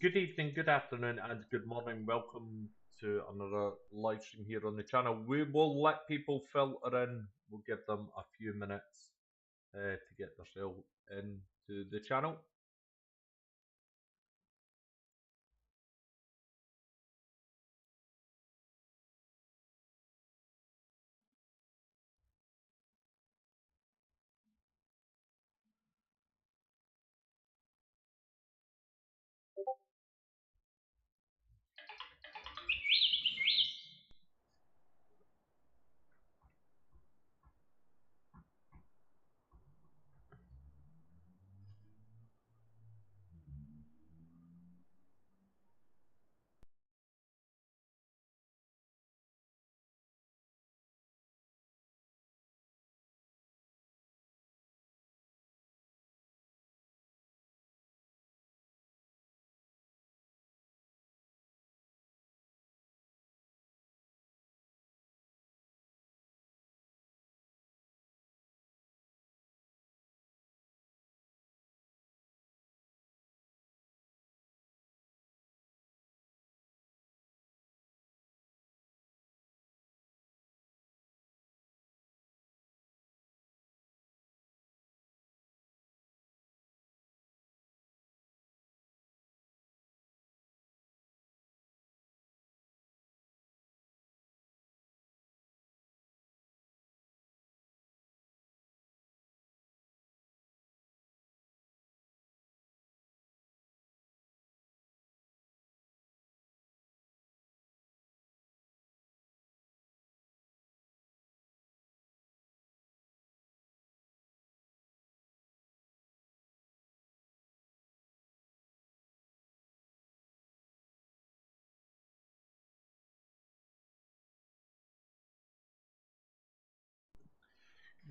Good evening, good afternoon, and good morning. Welcome to another live stream here on the channel. We will let people filter in. We'll give them a few minutes to get themselves into the channel.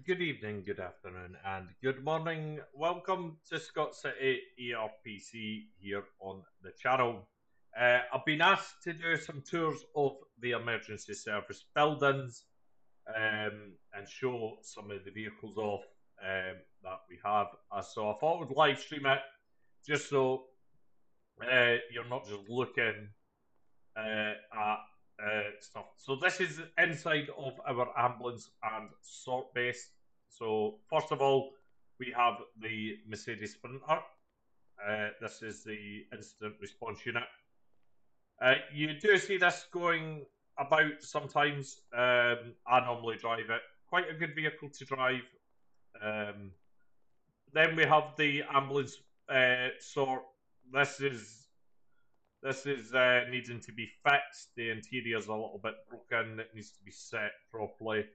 Good evening, good afternoon, and good morning. Welcome to ScotCity ERPC here on the channel. I've been asked to do some tours of the emergency service buildings and show some of the vehicles off that we have. So I thought I would live stream it just so you're not just looking at stuff. So this is inside of our ambulance and sort base. So first of all, we have the Mercedes Sprinter. This is the incident response unit. You do see this going about sometimes. I normally drive it. Quite a good vehicle to drive. Um, then we have the ambulance sort. This is needing to be fixed. The interior is a little bit broken. It needs to be set properly.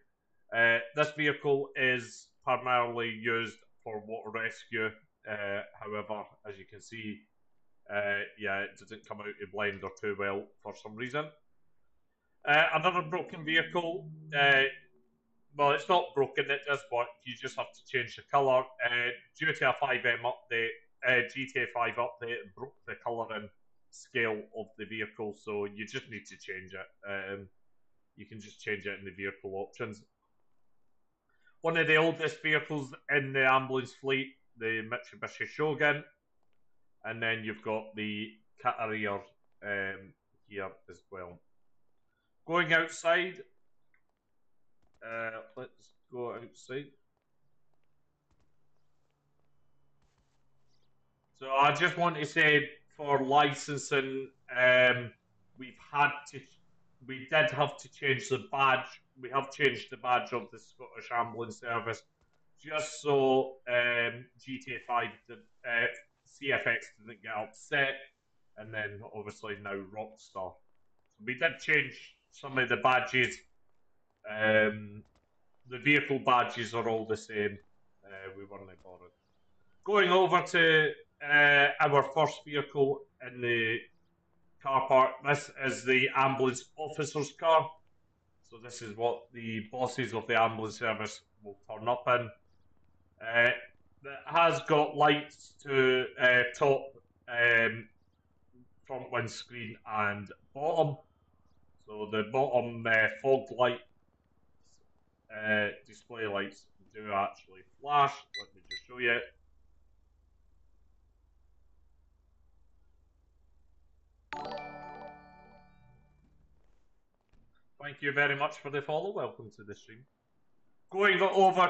This vehicle is primarily used for water rescue. However, as you can see, yeah, it didn't come out of blender too well for some reason. Another broken vehicle. Well, it's not broken, it does work. You just have to change the colour. Due to a 5M update, GTA 5 update, it broke the colouring scale of the vehicle, so you just need to change it. You can just change it in the vehicle options. One of the oldest vehicles in the ambulance fleet, the Mitsubishi Shogun, and then you've got the Carrier here as well. Going outside, let's go outside. So I just want to say for licensing, we've had to, we did have to change the badge. We have changed the badge of the Scottish Ambulance Service just so GTA 5, CFX didn't get upset, and then obviously now Rockstar. So we did change some of the badges. The vehicle badges are all the same. We weren't bothered. Going over to our first vehicle in the car park. This is the ambulance officer's car. So this is what the bosses of the ambulance service will turn up in. It has got lights to top, front windscreen and bottom. So the bottom fog light display lights do actually flash. Let me just show you. Thank you very much for the follow. Welcome to the stream. Going over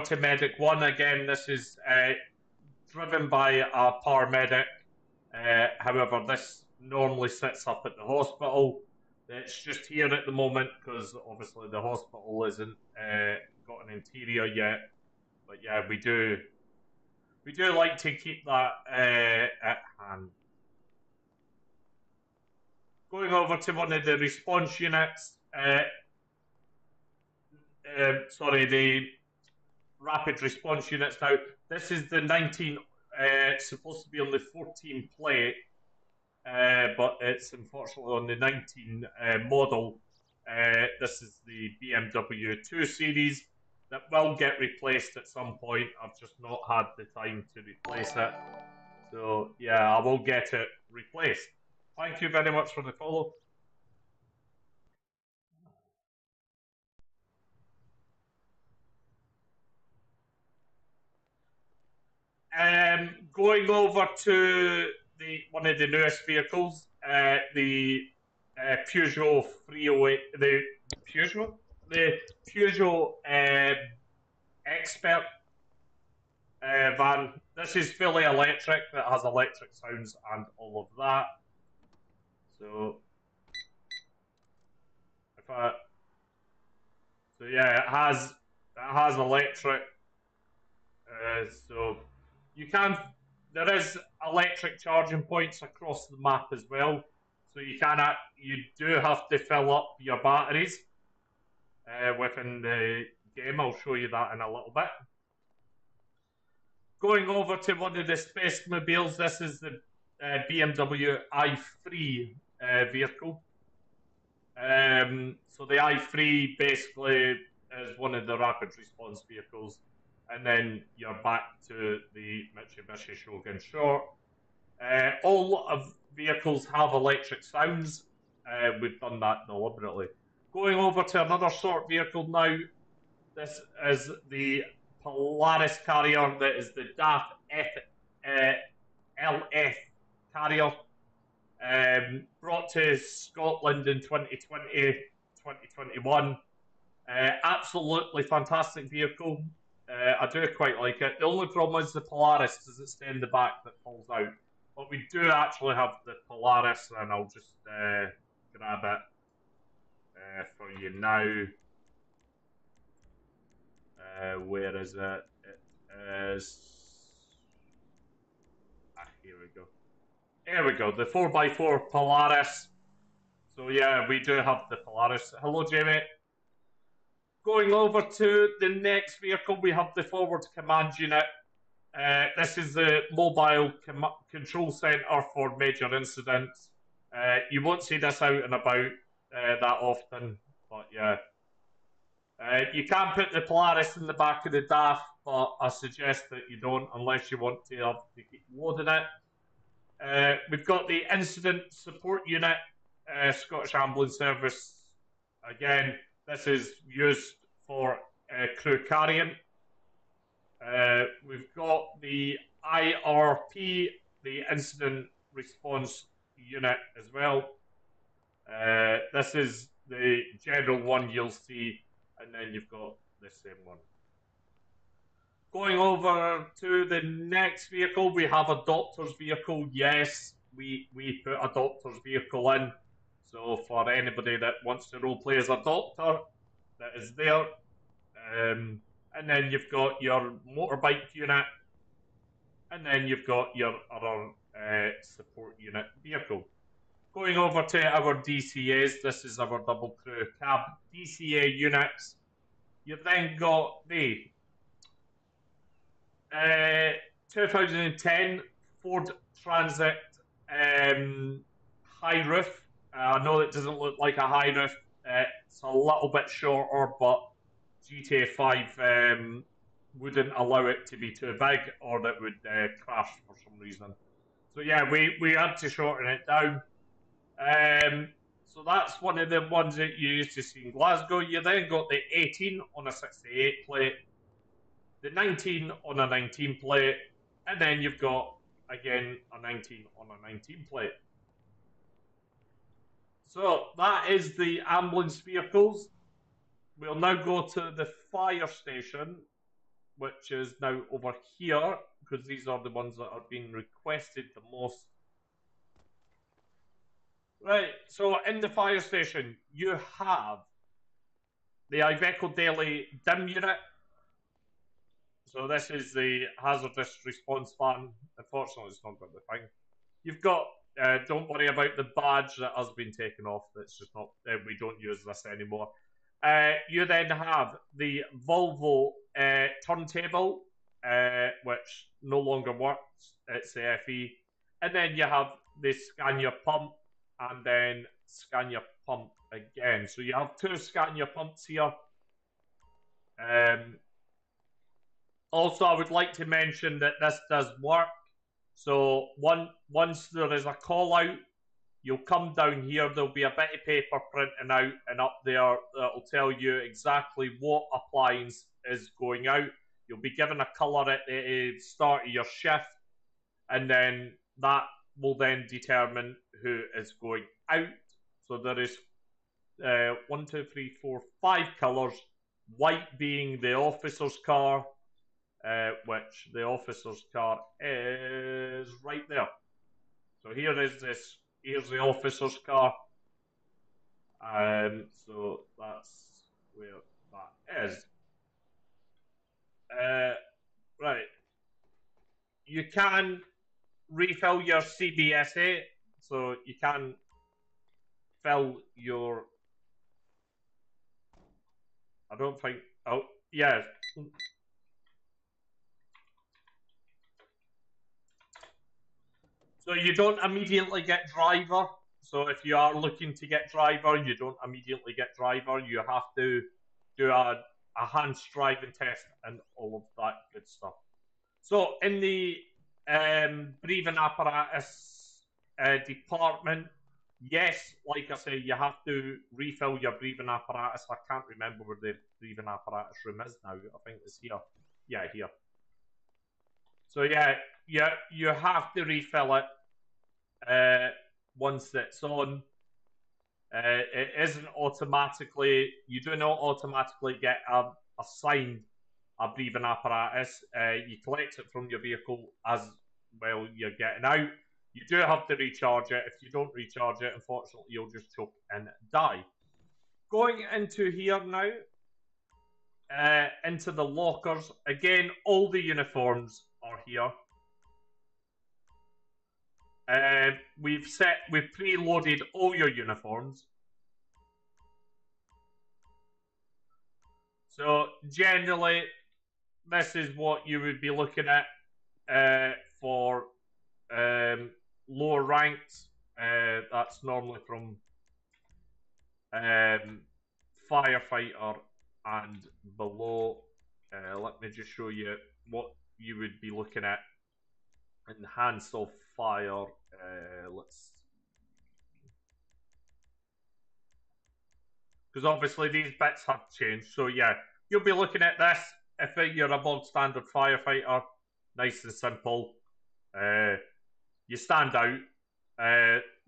to Medic 1 again. This is driven by a paramedic. However, this normally sits up at the hospital. It's just here at the moment because obviously the hospital isn't got an interior yet. But yeah, we do like to keep that at hand. Going over to one of the response units. The rapid response units now. This is the 19. It's supposed to be on the 14 plate, but it's unfortunately on the 19 model. This is the BMW 2 Series that will get replaced at some point. I've just not had the time to replace it. So yeah, I will get it replaced. Thank you very much for the follow. Going over to one of the newest vehicles, the Peugeot 308, the Peugeot Expert van. This is fully electric. That has electric sounds and all of that. So, yeah, it has electric. So there is electric charging points across the map as well. So you do have to fill up your batteries within the game. I'll show you that in a little bit. Going over to one of the Space Mobiles, this is the BMW i3 vehicle. So the i3 basically is one of the rapid response vehicles. And then you're back to the Mitsubishi Shogun Short. All of vehicles have electric sounds. We've done that deliberately. Going over to another sort vehicle now. This is the Polaris carrier. That is the DAF LF carrier. Brought to Scotland in 2020, 2021. Absolutely fantastic vehicle. I do quite like it. The only problem is the Polaris doesn't stay in the back that falls out. But we do actually have the Polaris, and I'll just grab it for you now. Where is it? It is... here we go. There we go, the 4x4 Polaris. So yeah, we do have the Polaris. Hello, Jamie. Going over to the next vehicle, we have the Forward Command Unit. This is the mobile control centre for major incidents. You won't see this out and about that often, but yeah. You can put the Polaris in the back of the DAF, but I suggest that you don't unless you want to have to keep loading it. We've got the Incident Support Unit, Scottish Ambulance Service. Again, this is used for crew carrying. We've got the IRP, the Incident Response Unit as well. This is the general one you'll see, and then you've got the same one. Going over to the next vehicle, we have a doctor's vehicle. Yes, we put a doctor's vehicle in. So for anybody that wants to roleplay as a doctor, that is there. And then you've got your motorbike unit, and then you've got your other support unit vehicle. Going over to our DCAs, this is our double crew cab DCA units. You've then got the 2010 Ford Transit high roof. I know it doesn't look like a high roof. It's a little bit shorter, but GTA 5 wouldn't allow it to be too big, or that would crash for some reason. So yeah, we had to shorten it down. So that's one of the ones that you used to see in Glasgow. You then got the 18 on a 68 plate, the 19 on a 19 plate, and then you've got, again, a 19 on a 19 plate. So that is the ambulance vehicles. We'll now go to the fire station, which is now over here, because these are the ones that are being requested the most. Right, so in the fire station, you have the Iveco Daily DIM unit. So this is the hazardous response van. Unfortunately, it's not got the thing. You've got, don't worry about the badge that has been taken off. That's just not, we don't use this anymore. You then have the Volvo turntable, which no longer works. It's the FE. And then you have the Scania pump, and then Scania pump again. So you have two Scania pumps here. Also, I would like to mention that this does work. So once there is a call out, you'll come down here. There'll be a bit of paper printing out, and up there that'll tell you exactly what appliance is going out. You'll be given a colour at the start of your shift, and then that will then determine who is going out. So there is 1, 2, 3, 4, 5 colours. White being the officer's car, which the officer's car is right there. So here is this. Here's the officer's car. So that's where that is. Right. You can refill your CBSA, so you can fill your. I don't think. Oh, yeah. So you don't immediately get driver. So if you are looking to get driver, you don't immediately get driver. You have to do a hands driving test and all of that good stuff. So in the breathing apparatus department, yes, like I say, you have to refill your breathing apparatus. I can't remember where the breathing apparatus room is now. I think it's here. Yeah, here. So yeah, you have to refill it once it's on. It isn't automatically. You do not automatically get assigned a breathing apparatus. You collect it from your vehicle as well. You're getting out. You do have to recharge it. If you don't recharge it, unfortunately, you'll just choke and die. Going into here now. Into the lockers. Again, all the uniforms are here. We've preloaded all your uniforms. So generally, this is what you would be looking at for lower ranks. That's normally from firefighter and below. Let me just show you what you would be looking at. Enhanced of fire. Because obviously these bits have changed. So yeah, you'll be looking at this. If you're a bog standard firefighter, nice and simple. You stand out.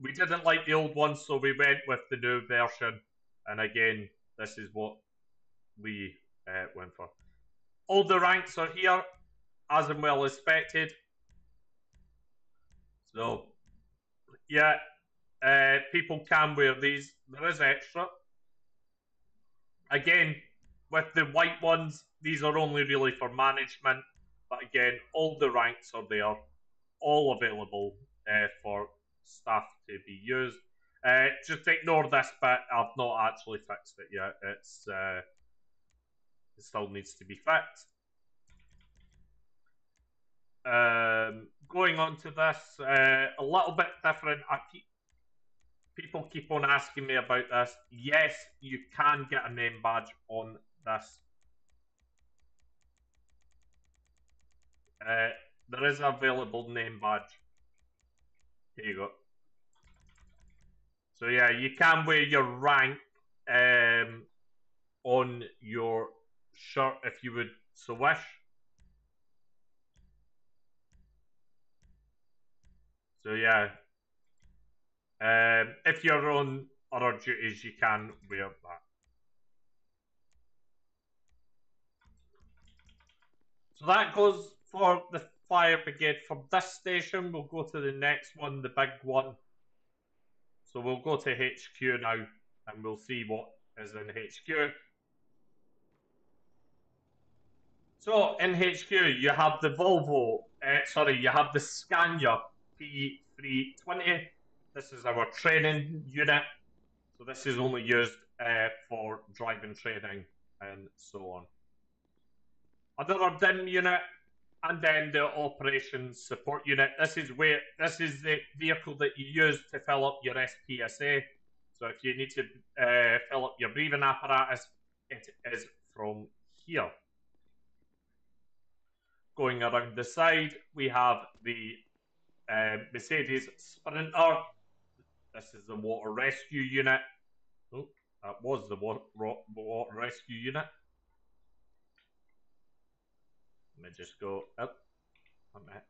We didn't like the old one, so we went with the new version. And again, this is what we went for. All the ranks are here, as and well expected. So, yeah, people can wear these. There is extra. Again, with the white ones, these are only really for management. But again, all the ranks are there, all available for staff to be used. Just ignore this bit. I've not actually fixed it yet. It still needs to be fixed. Going on to this, a little bit different. People keep on asking me about this. Yes, you can get a name badge on this. There is an available name badge. Here you go. So yeah, you can wear your rank on your shirt if you would so wish. So yeah, if you're on other duties, you can wear that. So that goes for the fire brigade from this station. We'll go to the next one, the big one. So we'll go to HQ now, and we'll see what is in HQ. So in HQ, you have the Volvo, you have the Scania P320. This is our training unit. So this is only used for driving training and so on. Another DIM unit, and then the operations support unit. This is the vehicle that you use to fill up your SPSA. So if you need to fill up your breathing apparatus, it is from here. Going around the side, we have the Mercedes Sprinter. This is the water rescue unit. Oh, that was the water rescue unit. Let me just go up. There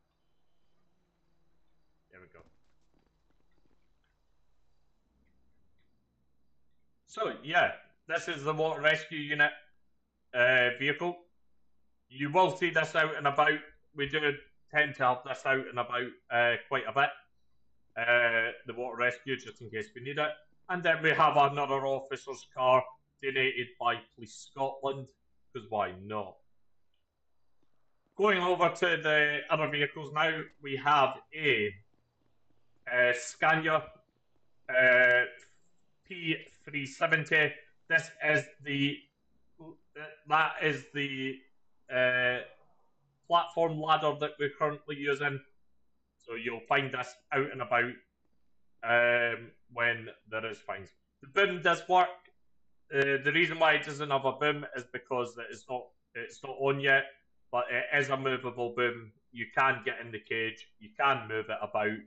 we go. So yeah, this is the water rescue unit vehicle. You will see this out and about. We do tend to have this out and about quite a bit. The water rescue, just in case we need it. And then we have another officer's car donated by Police Scotland, because why not? Going over to the other vehicles now, we have a Scania P370. That is the platform ladder that we're currently using. So you'll find this out and about when there is things. The boom does work. The reason why it doesn't have a boom is because it's not on yet, but it is a movable boom. You can get in the cage, you can move it about,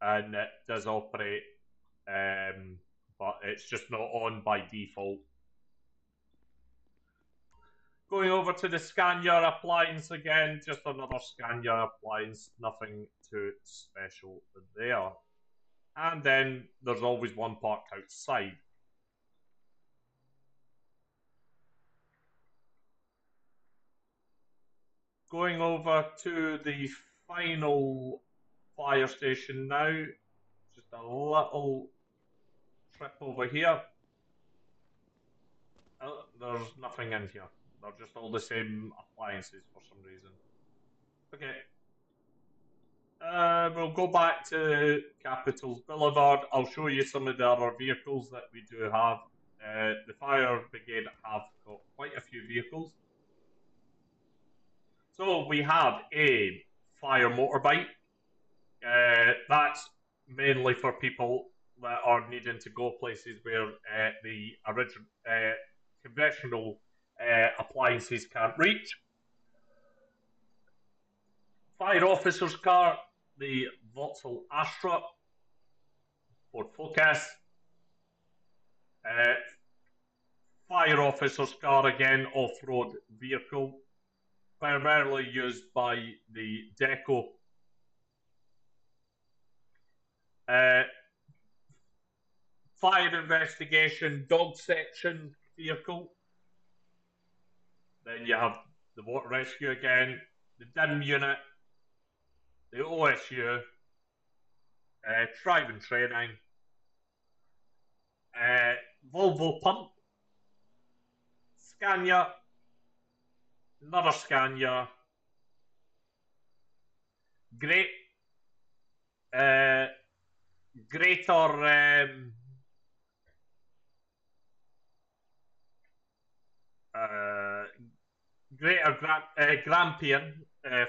and it does operate, but it's just not on by default. Going over to the Scania appliance again, just another Scania appliance, nothing too special there. And then there's always one parked outside. Going over to the final fire station now, just a little trip over here. Oh, there's nothing in here. They're just all the same appliances for some reason. Okay. We'll go back to Capitals Boulevard. I'll show you some of the other vehicles that we do have. The fire brigade have got quite a few vehicles. So we have a fire motorbike. That's mainly for people that are needing to go places where the original conventional appliances can't reach. Fire officer's car, the Vauxhall Astra, Ford Focus. Fire officer's car again, off-road vehicle, primarily used by the Deco. Fire investigation dog section vehicle. Then you have the water rescue again, the DIM unit, the OSU, driving training, Volvo pump, Scania, another Scania, greater Grampian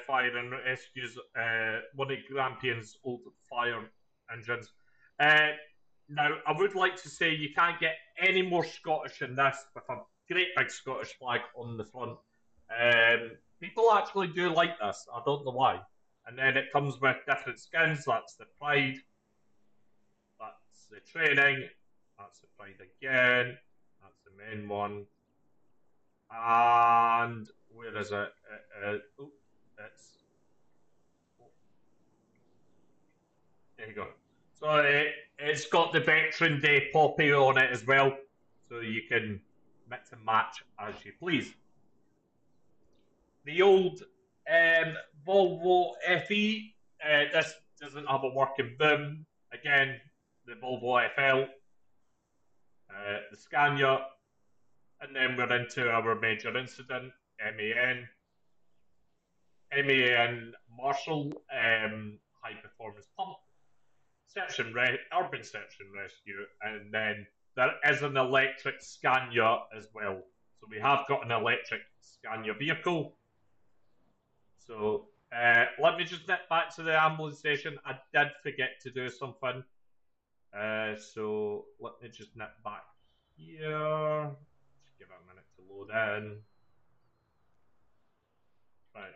Fire and Rescues, one of Grampian's old fire engines. Now, I would like to say you can't get any more Scottish than this, with a great big Scottish flag on the front. People actually do like this. I don't know why. And then it comes with different skins. That's the Pride. That's the training. That's the Pride again. That's the main one. And where is it? There you go. So it's got the Veteran Day poppy on it as well, so you can mix and match as you please. The old Volvo FE, this doesn't have a working boom. Again, the Volvo FL, the Scania, and then we're into our major incident, MAN. MAN Marshall, high performance pump, urban search and rescue, and then there is an electric Scania as well. So we have got an electric Scania vehicle. So let me just nip back to the ambulance station. I did forget to do something. So let me just nip back here. Just give it a minute to load in. Right.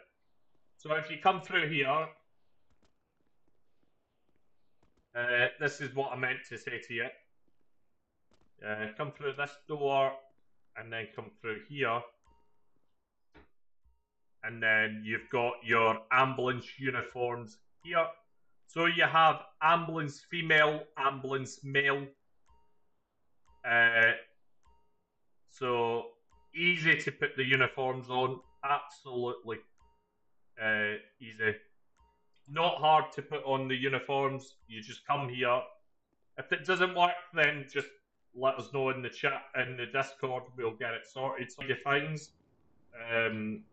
So if you come through here, this is what I meant to say to you. Come through this door and then come through here. And then you've got your ambulance uniforms here. So you have ambulance female, ambulance male. So easy to put the uniforms on, absolutely easy. Not hard to put on the uniforms. You just come here. If it doesn't work, then just let us know in the chat, in the Discord. We'll get it sorted. So things. Let me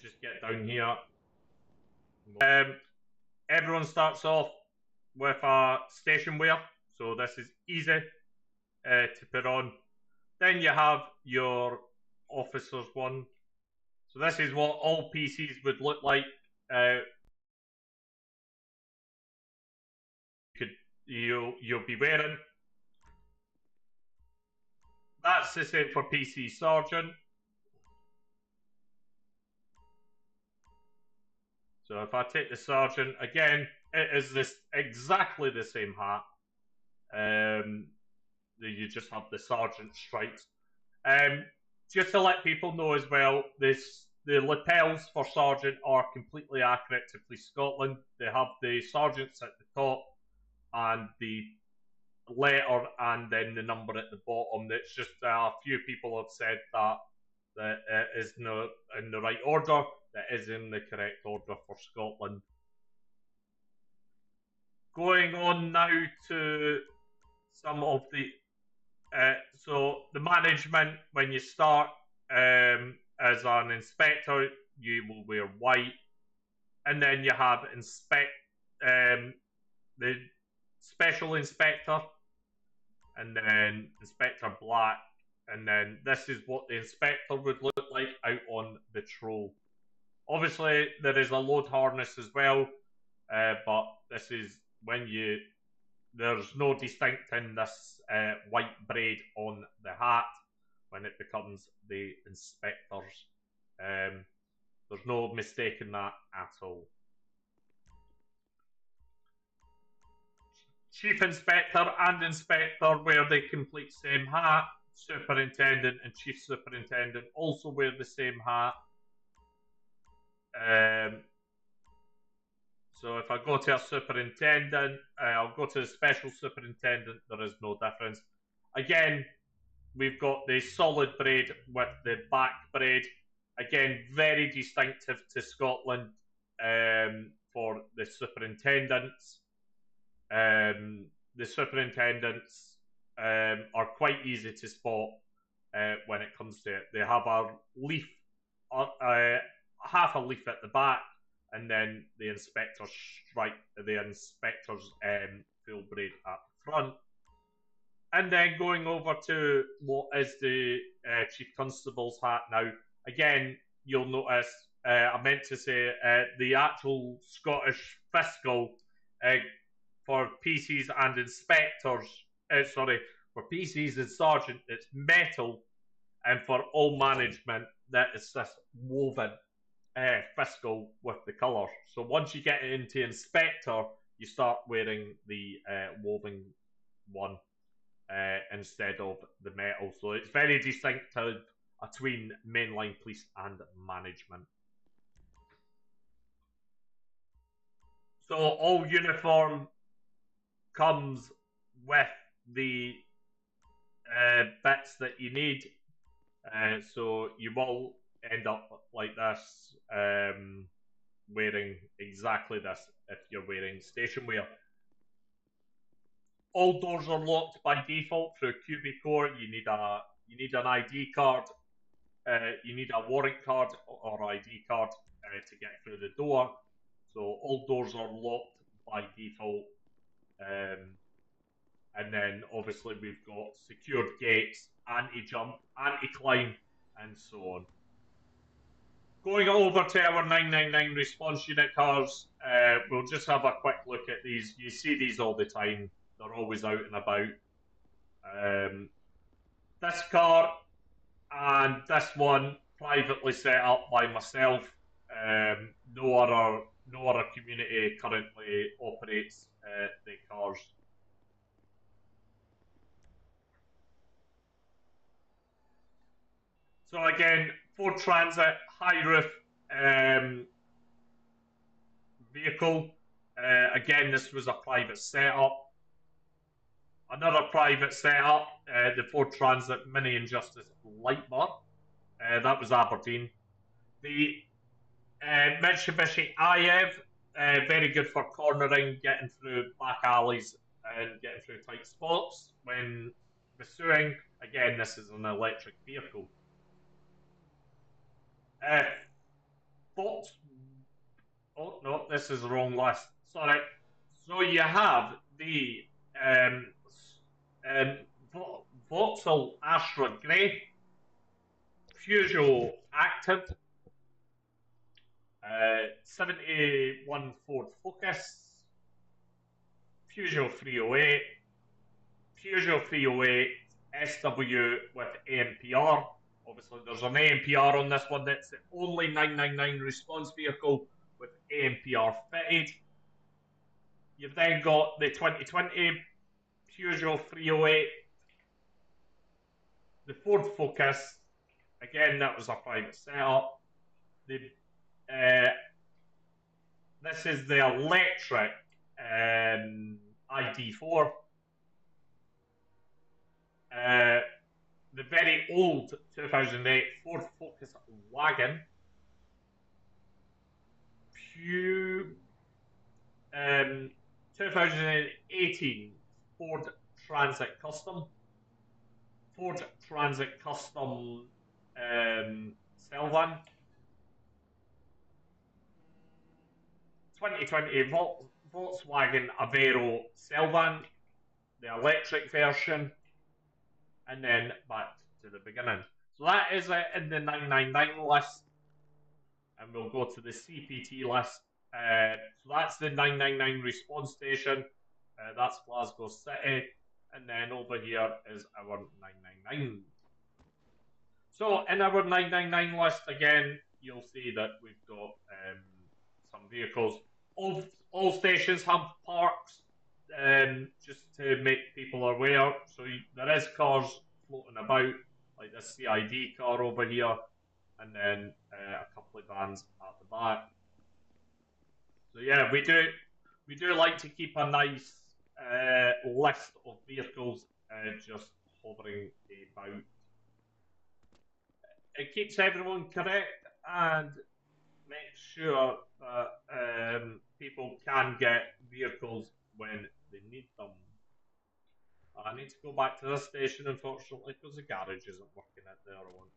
just get down here. Everyone starts off with a station wear, so this is easy to put on. Then you have your officer's one. So this is what all PCs would look like. You'll be wearing. That's the same for PC Sergeant. So if I take the Sergeant, again, it is this exactly the same hat. You just have the Sergeant stripes. Just to let people know as well, the lapels for Sergeant are completely accurate to Police Scotland. They have the Sergeants at the top and the letter and then the number at the bottom. It's just a few people have said that is not in the right order. That is in the correct order for Scotland. Going on now to some of the so the management. When you start as an inspector, you will wear white, and then you have the special inspector, and then inspector black, and then this is what the inspector would look like out on the patrol. Obviously, there is a load harness as well, but this is when there's no distincting this white braid on the hat when it becomes the inspectors. There's no mistaking that at all. Chief Inspector and Inspector wear the complete same hat. Superintendent and Chief Superintendent also wear the same hat. So if I go to a superintendent, I'll go to the special superintendent, there is no difference. Again, we've got the solid braid with the back braid. Again, very distinctive to Scotland for the superintendents. The superintendents are quite easy to spot when it comes to it. They have a leaf, half a leaf at the back, and then the inspector's stripe, the inspector's full braid at the front. And then going over to what is the Chief Constable's hat now. Again, you'll notice, I meant to say, the actual Scottish fiscal for PCs and inspectors, for PCs and sergeant, it's metal, and for all management, that is this woven fiscal with the colour. So once you get into inspector, you start wearing the woven one instead of the metal. So it's very distinctive between mainline police and management. So all uniform comes with the bits that you need. So you will end up like this, wearing exactly this if you're wearing station wear. All doors are locked by default through QB-Core. You need an ID card. You need a warrant card or ID card to get through the door. So all doors are locked by default. And then obviously we've got secured gates, anti-jump, anti-climb, and so on. Going over to our 999 response unit cars, we'll just have a quick look at these. You see these all the time. They're always out and about. This car and this one privately set up by myself. No other community currently operates the cars. So again, Ford Transit high roof vehicle. Again, this was a private setup. Another private setup, the Ford Transit Mini Injustice Lightbar. That was Aberdeen. The Mitsubishi IEV, very good for cornering, getting through back alleys and getting through tight spots when pursuing. Again, this is an electric vehicle. Oh no, this is the wrong list. Sorry. So you have the Vauxhall Astra Grey, Peugeot Active, 71 Ford Focus, Peugeot 308, Peugeot 308 SW with ANPR. Obviously, there's an ANPR on this one. That's the only 999 response vehicle with ANPR fitted. You've then got the 2020 Peugeot 308, the Ford Focus. Again, that was a private setup. This is the electric ID4. The very old 2008 Ford Focus wagon. 2018 Ford Transit Custom. Ford Transit Custom Selvan. 2020 Volkswagen Avero Selvan, the electric version, and then back to the beginning. So that is it in the 999 list, and we'll go to the CPT list. So that's the 999 response station. That's Glasgow City, and then over here is our 999. So in our 999 list again, you'll see that we've got some vehicles. All stations have parks, just to make people aware. So there is cars floating about, like this CID car over here, and then a couple of vans at the back. So yeah, we do like to keep a nice list of vehicles just hovering about. It keeps everyone correct and makes sure that people can get vehicles when they need them. I need to go back to this station, unfortunately, because the garage isn't working at the other one.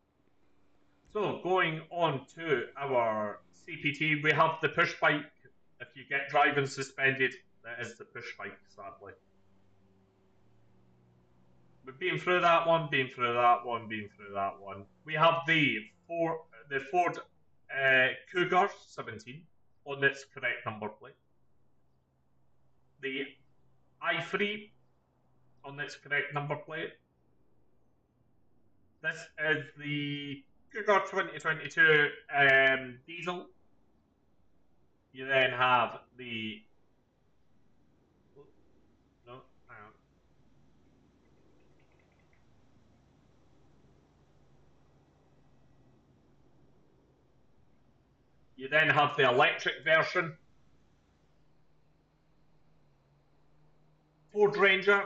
So, going on to our CPT, we have the push bike. If you get driving suspended, that is the push bike, sadly. We've been through that one, been through that one, been through that one. We have the Ford Cougar 17 on its correct number plate. The i3 on its correct number plate. This is the Cougar 2022 diesel. You then have the You then have the electric version. Ford Ranger,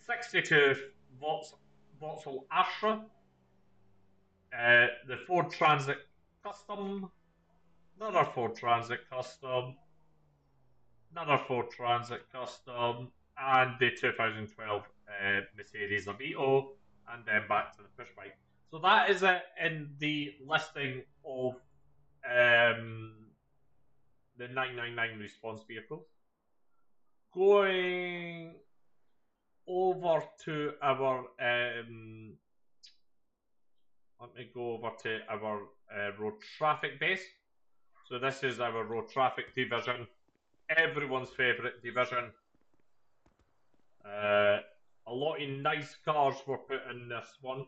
62 Vauxhall Astra, the Ford Transit Custom, another Ford Transit Custom, another Ford Transit Custom, and the 2012 Mercedes Avito, and then back to the push bike. So that is it in the listing of the 999 response vehicles. Going over to our let me go over to our road traffic base. So this is our road traffic division, everyone's favourite division. A lot of nice cars were put in this one,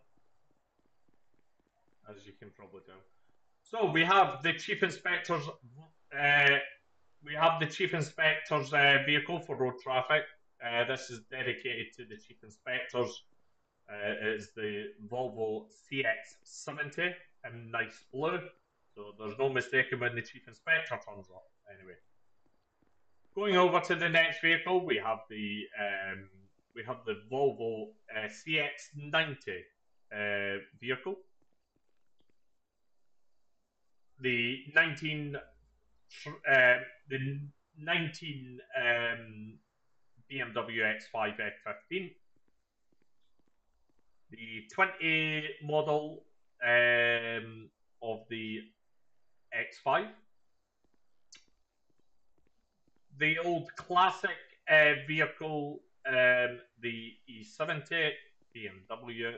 as you can probably tell. So we have the chief inspector's vehicle for road traffic. This is dedicated to the chief inspectors. It is the Volvo CX70 in nice blue, so there's no mistaking when the chief inspector turns up. Anyway, going over to the next vehicle, we have the Volvo CX90 vehicle. The 19 BMW X5 F15, the 20 model of the X5, the old classic vehicle, the E70 BMW.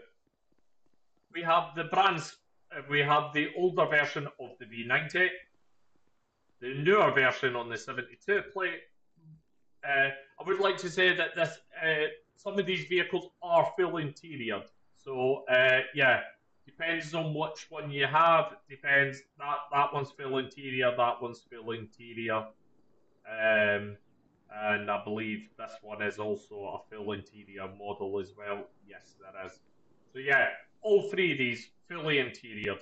We have the brands. We have the older version of the V90, the newer version on the 72 plate. I would like to say that this some of these vehicles are full interior. So yeah, depends on which one you have. Depends that one's full interior, that one's full interior, and I believe this one is also a full interior model as well. Yes, there is. So yeah, all three of these fully interior.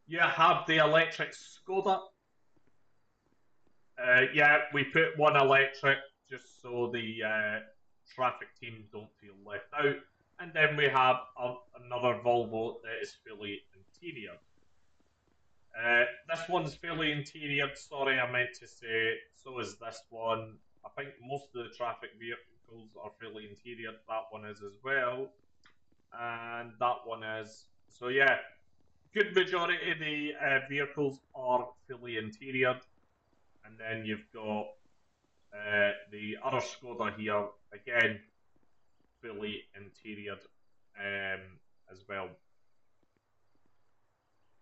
You have the electric Skoda. Yeah, we put one electric just so the traffic team don't feel left out. And then we have another Volvo that is fully interior. This one's fully interior. Sorry, I meant to say, so is this one. I think most of the traffic vehicles are fully interior. That one is as well. And that one is. So yeah, good majority of the vehicles are fully interior. And then you've got the other Skoda here, again, fully interior as well.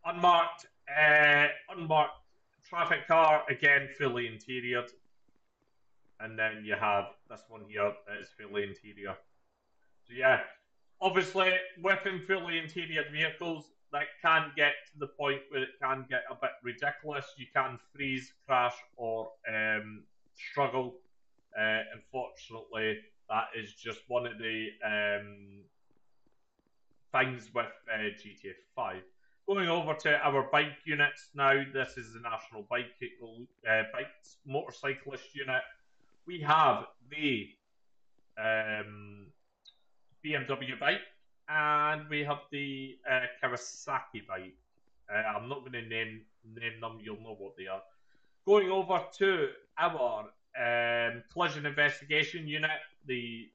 Unmarked traffic car, again, fully interior. And then you have this one here that is fully interior. So yeah, obviously, within fully interior vehicles, that can get to the point where it can get a bit ridiculous. You can freeze, crash, or struggle. Unfortunately, that is just one of the things with GTA 5. Going over to our bike units now, this is the National Motorcyclist Unit. We have the BMW bike, and we have the Kawasaki bike. I'm not going to name them, you'll know what they are. Going over to our collision investigation unit, this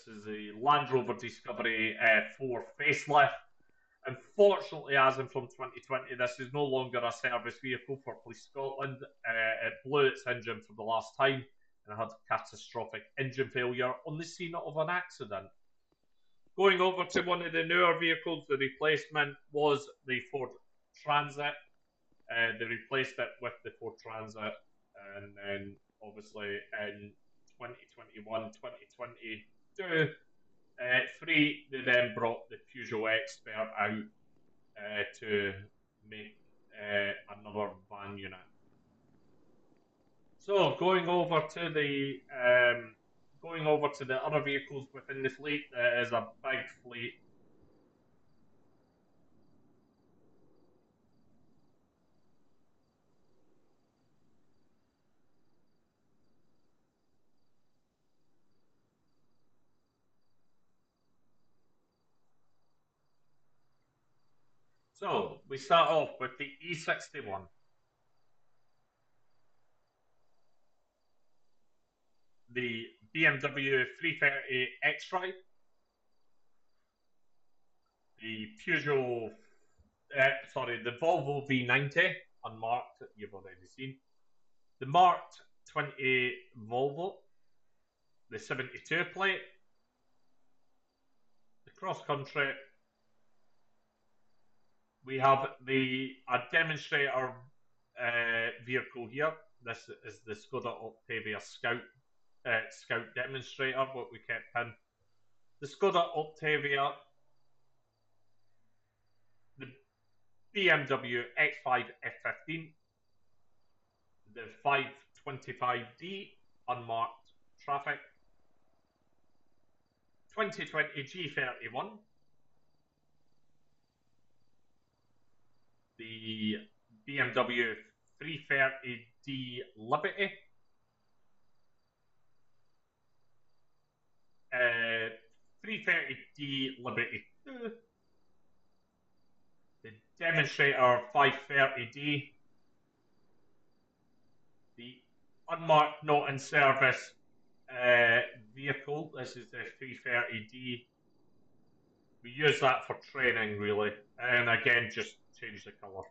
is the Land Rover Discovery 4 facelift. Unfortunately, as in from 2020, this is no longer a service vehicle for Police Scotland. It blew its engine for the last time and had catastrophic engine failure on the scene of an accident. Going over to one of the newer vehicles, the replacement was the Ford Transit. They replaced it with the Ford Transit, and then obviously in 2021, 2022, they then brought the Peugeot Expert out to make another van unit. So going over to the other vehicles within the fleet, there is a big fleet. So we start off with the E61, the BMW 330 X-Drive, the the Volvo V90 unmarked that you've already seen, the marked 20 Volvo, the 72 plate, the cross country. We have a demonstrator vehicle here. This is the Skoda Octavia Scout demonstrator, what we kept in. The Skoda Octavia, the BMW X5 F15, the 525D unmarked traffic, 2020 G31, the BMW 330D Liberty, 330D Liberty 2, the Demonstrator 530D, the unmarked not in service vehicle. This is the 330D. We use that for training, really, and again, just change the colour.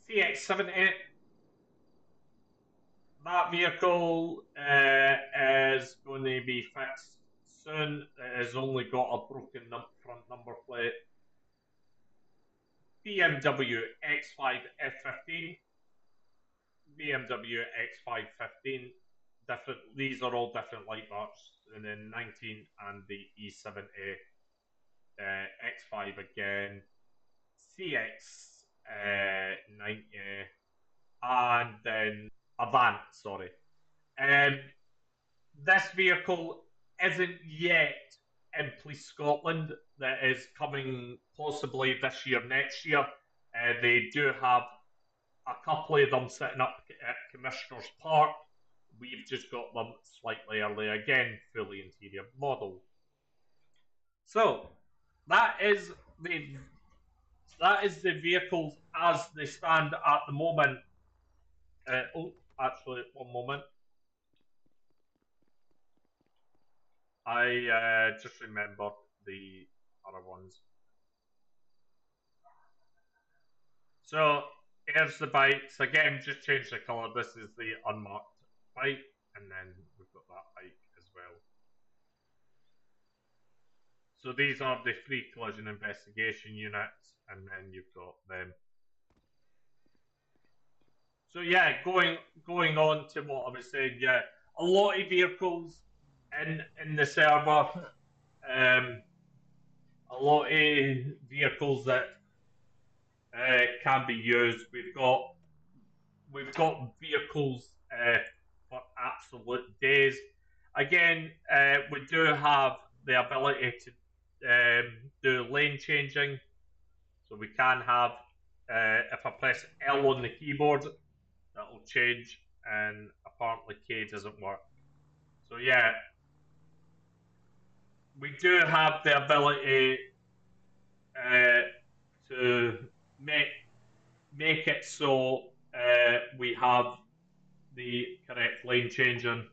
CX-70. That vehicle is going to be fixed soon. It has only got a broken front number plate. BMW X5 F15, BMW X5 15. Different. These are all different light bars. And then 19 and the E70 X5 again, CX 90, and then Avant. Sorry. This vehicle isn't yet in Police Scotland. That is coming possibly this year, next year. They do have a couple of them sitting up at Commissioner's Park. We've just got them slightly early, again, fully interior model. So that is the vehicles as they stand at the moment. Actually, one moment. I just remembered the other ones. So here's the bikes. Again, just change the colour. This is the unmarked bike, and then we've got that bike as well. So these are the free collision investigation units, and then you've got them. So yeah, going on to what I was saying, yeah, a lot of vehicles in the server, a lot of vehicles that can be used. We've got vehicles for absolute days. Again, we do have the ability to do lane changing, so we can have if I press L on the keyboard, that'll change, and apparently K doesn't work. So yeah, we do have the ability to make it so we have the correct lane changing.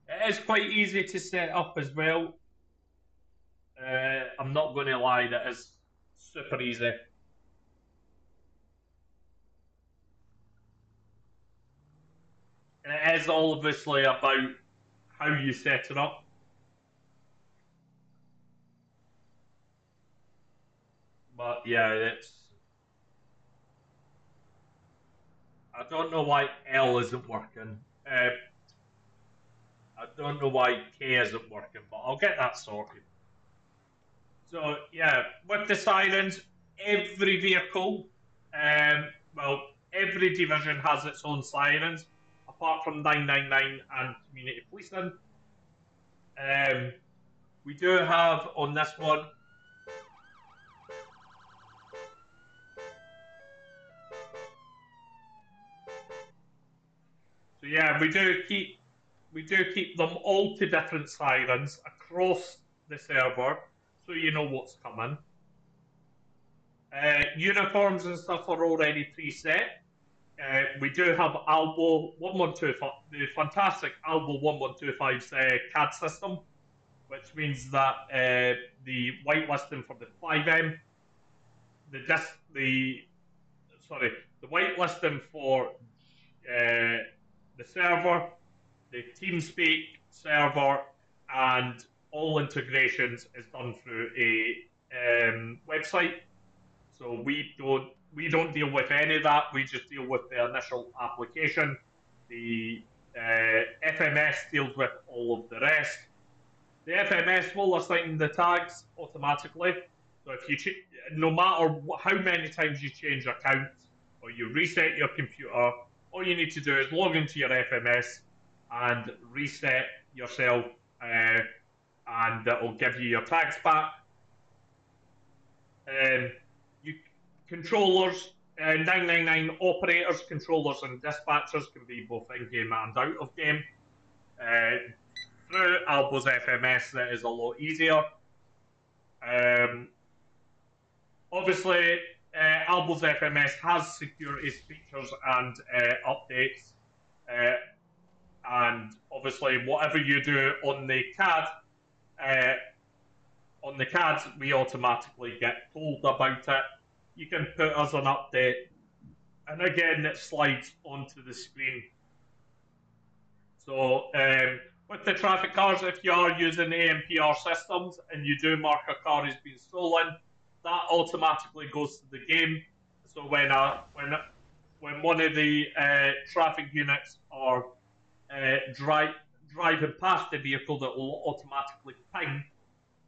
It is quite easy to set up as well. I'm not going to lie, that is super easy. And it is all obviously about how you set it up. But yeah, I don't know why L isn't working. I don't know why K isn't working, but I'll get that sorted. So yeah, with the sirens, every vehicle, well, every division has its own sirens, apart from 999 and community policing. We do have on this one so yeah, we do keep them all to different sirens across the server so you know what's coming. Uniforms and stuff are already preset. We do have Albo 1125, the fantastic Albo 1125's CAD system, which means that the whitelisting for the 5M, the whitelisting for the server, the TeamSpeak server, and all integrations is done through a website. So we don't deal with any of that. We just deal with the initial application. The FMS deals with all of the rest. The FMS will assign the tags automatically. So if you no matter how many times you change accounts or you reset your computer, all you need to do is log into your FMS and reset yourself, and it'll give you your tags back. Controllers, 999 operators, controllers, and dispatchers can be both in-game and out of game. Through Albo's FMS, that is a lot easier. Obviously, Albo's FMS has security features and updates. And obviously, whatever you do on the CAD, we automatically get told about it. You can put us an update, and again, it slides onto the screen. So with the traffic cars, if you are using AMPR systems and you do mark a car has been stolen, that automatically goes to the game. So when one of the traffic units are driving past the vehicle, that will automatically ping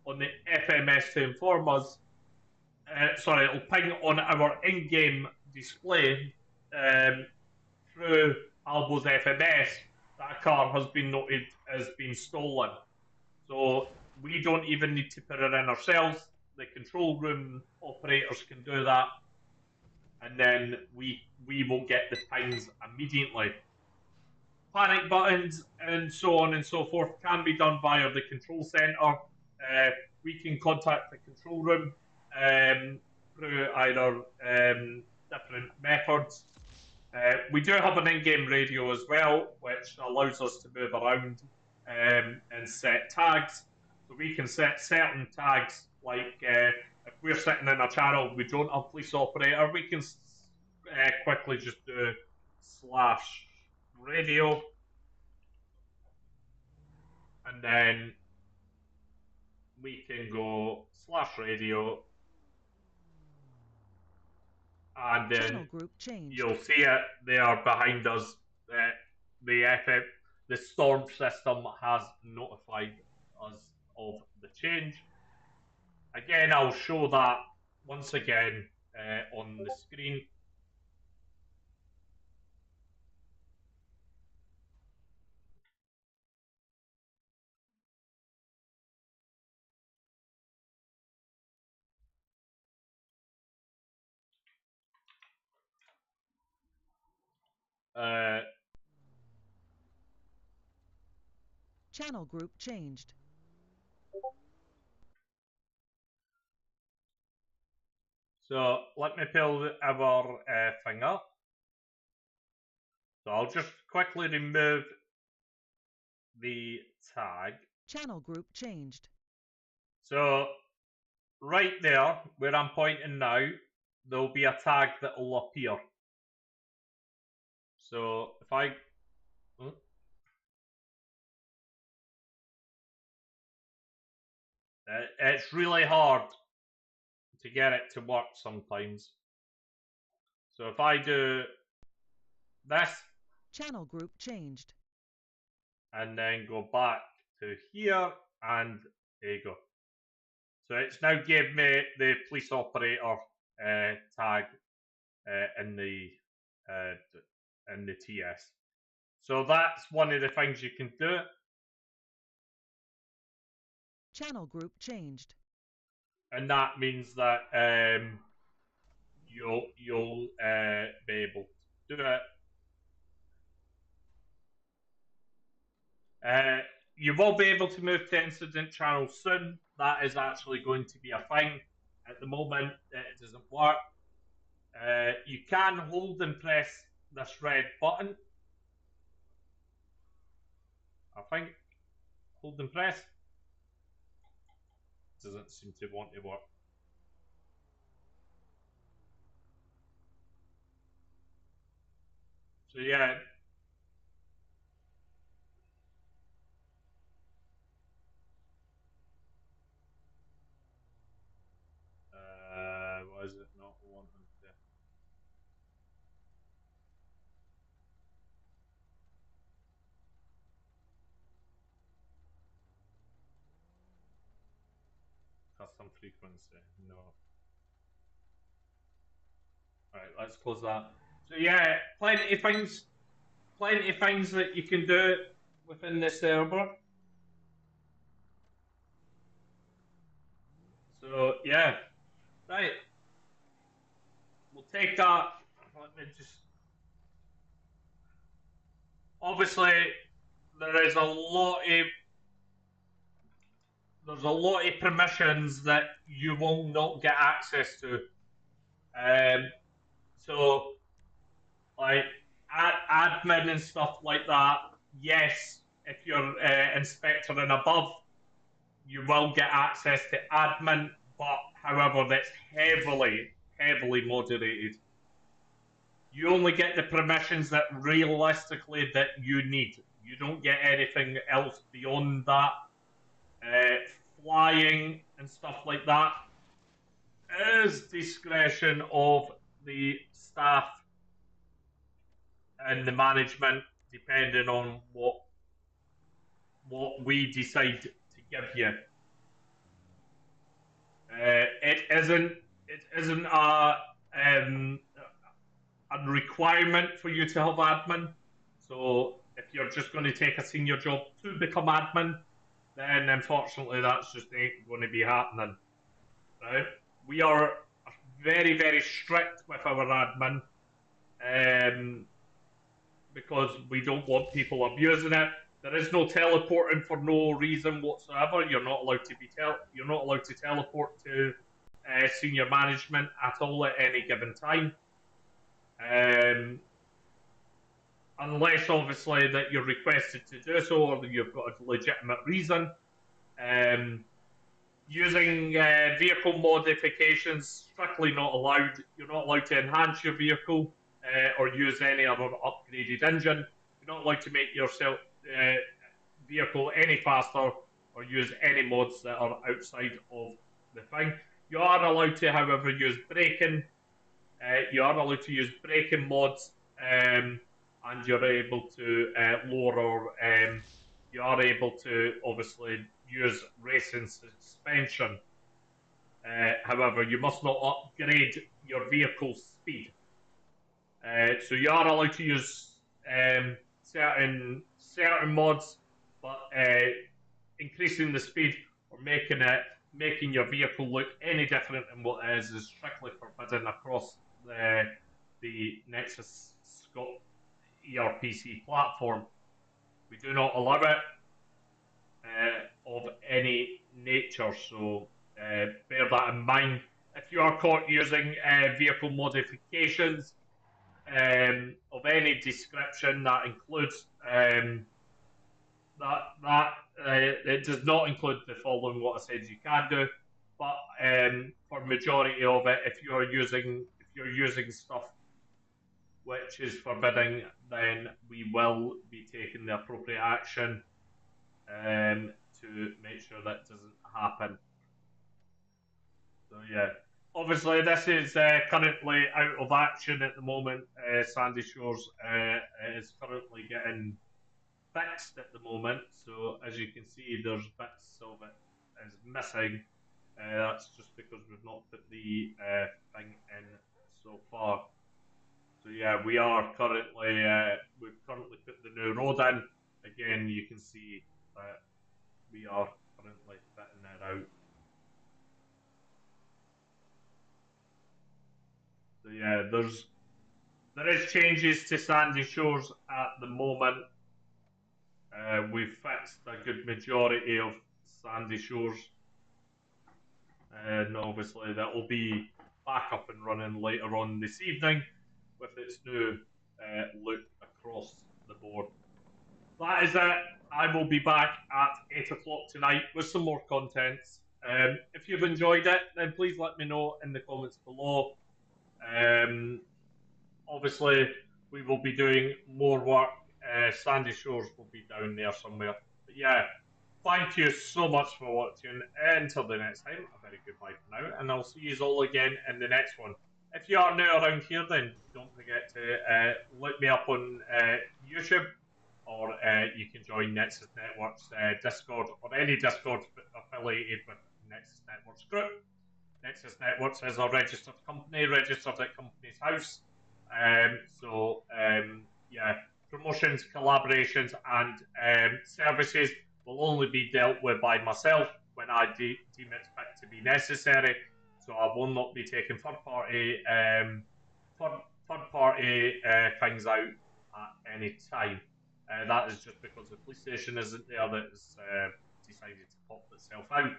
on the FMS to inform us. It'll ping on our in-game display through Albo's FMS that a car has been noted as being stolen. So we don't even need to put it in ourselves. The control room operators can do that, and then we will get the pings immediately. Panic buttons and so on and so forth can be done via the control center. We can contact the control room through either different methods. We do have an in-game radio as well, which allows us to move around and set tags. So we can set certain tags, like if we're sitting in a channel, we don't have police operator, we can quickly just do /radio, and then we can go /radio, and then you'll see it there behind us. The storm system has notified us of the change. Again, I'll show that once again on the screen. Channel group changed. So let me pull our thing up. So I'll just quickly remove the tag. Channel group changed. So right there, where I'm pointing now, there'll be a tag that will appear. So if I... it's really hard to get it to work sometimes. So if I do this, channel group changed, and then go back to here, and there you go. So it's now gave me the police operator tag in the TS. So that's one of the things you can do. Channel group changed. And that means that you'll be able to do it. you will be able to move to incident channel soon. That is actually going to be a thing. At the moment, it doesn't work. You can hold and press this red button. I think hold and press doesn't seem to want to work. So yeah, why is it not wanting to? Custom frequency, no. All right, let's close that. So yeah, plenty of things that you can do within the server. So yeah, right. We'll take that. Let me just. Obviously, there is a lot of there's a lot of permissions that you will not get access to. So like admin and stuff like that. Yes, if you're inspector and above, you will get access to admin, but however, that's heavily moderated. You only get the permissions that realistically that you need. You don't get anything else beyond that. Flying and stuff like that is discretion of the staff and the management, depending on what we decide to give you. It isn't a requirement for you to have admin. So if you're just going to take a senior job to become admin, then unfortunately that's just ain't going to be happening. Right? We are very strict with our admin, because we don't want people abusing it. There is no teleporting for no reason whatsoever. You're not allowed to teleport to senior management at all at any given time. Unless obviously that you're requested to do so or that you've got a legitimate reason. Using vehicle modifications, strictly not allowed. You're not allowed to enhance your vehicle or use any other upgraded engine. You're not allowed to make yourself vehicle any faster or use any mods that are outside of the thing. You are allowed to, however, use braking. You are allowed to use braking mods, and you're able to lower. You are able to obviously use racing suspension. However, you must not upgrade your vehicle's speed. So you are allowed to use certain mods, but increasing the speed or making your vehicle look any different than what it is strictly forbidden across the Nexus Scot ERPC platform. We do not allow it of any nature, so bear that in mind. If you are caught using vehicle modifications of any description, that includes it does not include the following what I said you can do, but for majority of it, if you're using stuff which is forbidding, then we will be taking the appropriate action to make sure that doesn't happen. So yeah, obviously this is currently out of action at the moment. Sandy Shores is currently getting fixed at the moment. So as you can see, there's bits of it is missing. That's just because we've not put the thing in so far. So yeah, we are currently we've currently put the new road in. Again, you can see that we are currently fitting it out. So yeah, there is changes to Sandy Shores at the moment. We've fixed a good majority of Sandy Shores, and obviously that will be back up and running later on this evening with its new look across the board. That is it. I will be back at 8 o'clock tonight with some more contents. If you've enjoyed it, then please let me know in the comments below. Obviously, we will be doing more work. Sandy Shores will be down there somewhere. But yeah, thank you so much for watching. Until the next time, a very goodbye for now, and I'll see you all again in the next one. If you are new around here, then don't forget to look me up on YouTube, or you can join Nexus Networks Discord, or any Discord affiliated with Nexus Networks Group. Nexus Networks is a registered company, registered at Companies House. Yeah, promotions, collaborations, and services will only be dealt with by myself when I deem it fit to be necessary. So I will not be taking third-party things out at any time. That is just because the police station isn't there that has decided to pop itself out.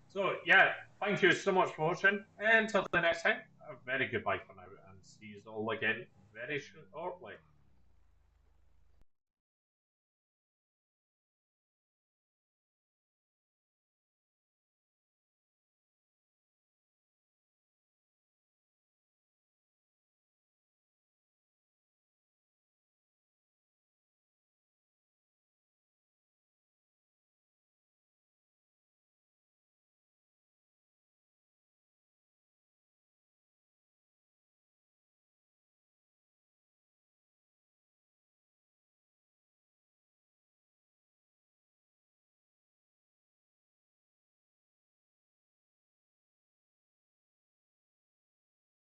So yeah, thank you so much for watching. And until the next time, a very goodbye for now, and see you all again very shortly.